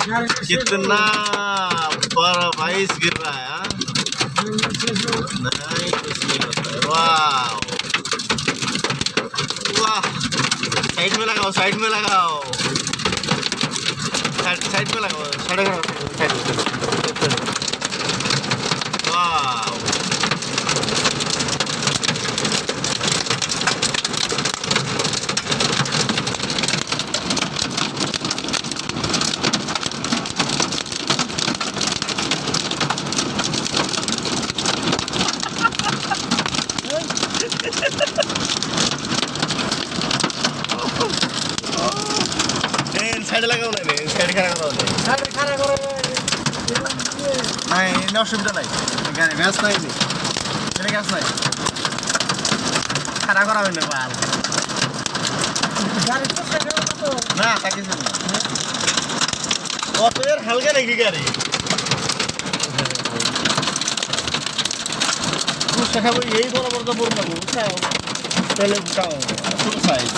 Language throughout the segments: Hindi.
कितना बर्फ आइस गिर रहा है। हाँ? नहीं कुछ नहीं होता है। वाह वाह, साइड में लगाओ, साइड में लगाओ, साइड में लगाओ, साइड वाह। সাইডে লাগাও না, সাইডে খারাপ করাও না, সাইডে খারাপ করো নাই, এনে অসুবিধা নাই, গাড়ি ভ্যাস নাই, এনে গ্যাস নাই, খারাপ করা হয় না বাল গাড়ি তো না থাকিস না কত এর হালকা নাকি গাড়ি শেখাবো এই বরাবর তো বলবো বুঝছাও তাহলে উঠাও ছোট সাইজ।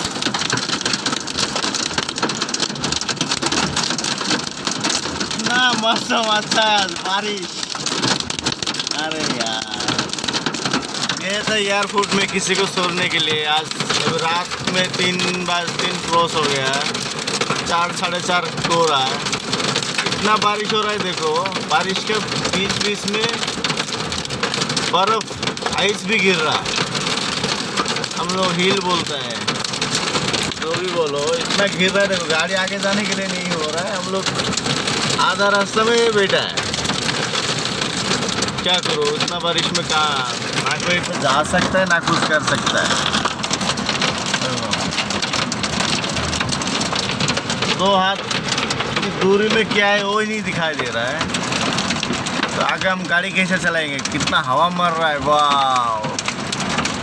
ना मौसम अच्छा है, बारिश। अरे यार गए थे एयरपोर्ट में किसी को छोड़ने के लिए। आज रात में 3 क्रॉस हो गया है, 4 साढ़े 4 हो रहा है। इतना बारिश हो रहा है, देखो बारिश के बीच बीच में बर्फ आइस भी गिर रहा है। हम लोग हिल बोलते हैं, जो भी बोलो, इतना गिर रहा है। देखो गाड़ी आगे जाने के लिए नहीं हो रहा है, हम लोग आधा रास्ता में बैठा है। क्या करो इतना बारिश में, कहाँ ना कोई तो जा सकता है ना कुछ कर सकता है। 2 हाथ की दूरी में क्या है वो ही नहीं दिखाई दे रहा है। तो आगे हम गाड़ी कैसे चलाएंगे, कितना हवा मर रहा है, वाह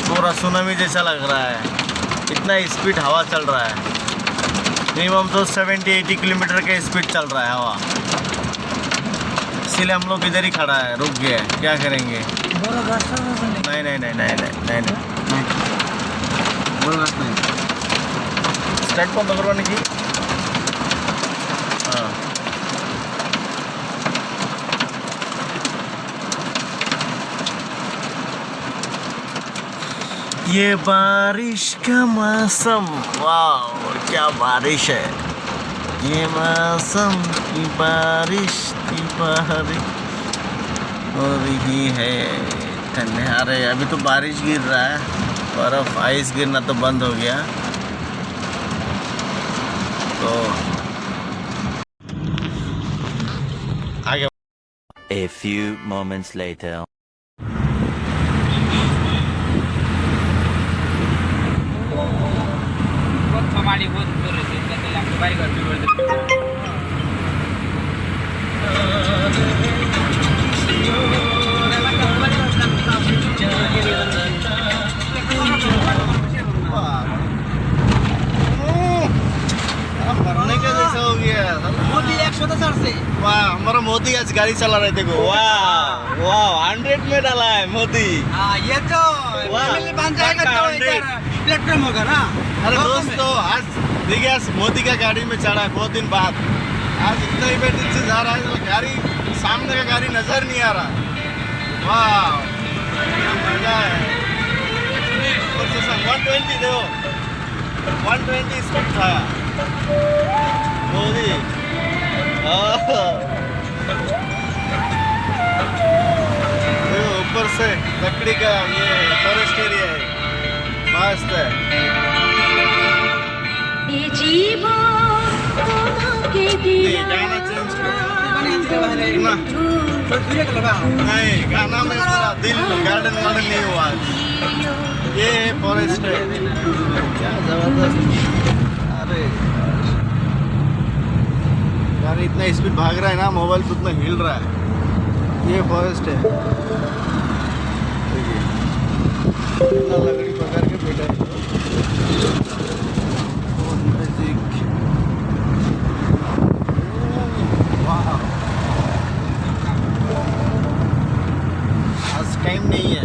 पूरा सुनामी जैसा लग रहा है, इतना स्पीड हवा चल रहा है। मिनिमम तो 70-80 किलोमीटर का स्पीड चल रहा है हवा, इसीलिए हम लोग इधर ही खड़ा है, रुक गए। क्या करेंगे, नहीं नहीं नहीं नहीं नहीं नहीं स्टार्ट बंद करवाने की। हाँ ये बारिश का मौसम, वाह क्या बारिश है, ये मौसम की बारिश हो रही है ठंडे। अरे अभी तो बारिश गिर रहा है, बर्फ आइस गिरना तो बंद हो गया। तो आगे A few moments later. हमारी बहुत दूर है, आपको बाइक और भी मरने का जैसा हो गया। मोदी 110 से वाह, हमारा मोदी आज गाड़ी चला रहे, देखो वाह वाह 100 में डाला है मोदी। हाँ ये तो बन जाएगा तो प्लेटफॉर्म होगा ना। अरे दोस्तों आज देखिए, आज मोदी का गाड़ी में चढ़ा है बहुत दिन बाद। आज इतना ही दिन से जा रहा है, तो गाड़ी सामने का गाड़ी नजर नहीं आ रहा। वाह मजा है। 120 देखो, 120 स्पीड था मोदी। देखो ऊपर से लकड़ी का ये फॉरेस्ट एरिया है, मस्त है। गाना चेंज ना, नहीं गाना में पूरा दिल गार्डन वार्डन नहीं हुआ। ये फॉरेस्ट है, क्या जबरदस्त। अरे यार इतना स्पीड भाग रहा है ना, मोबाइल तो उतना हिल रहा है। ये फॉरेस्ट है, देखिए इतना लकड़ी पकड़ के बैठा है। आज टाइम नहीं है।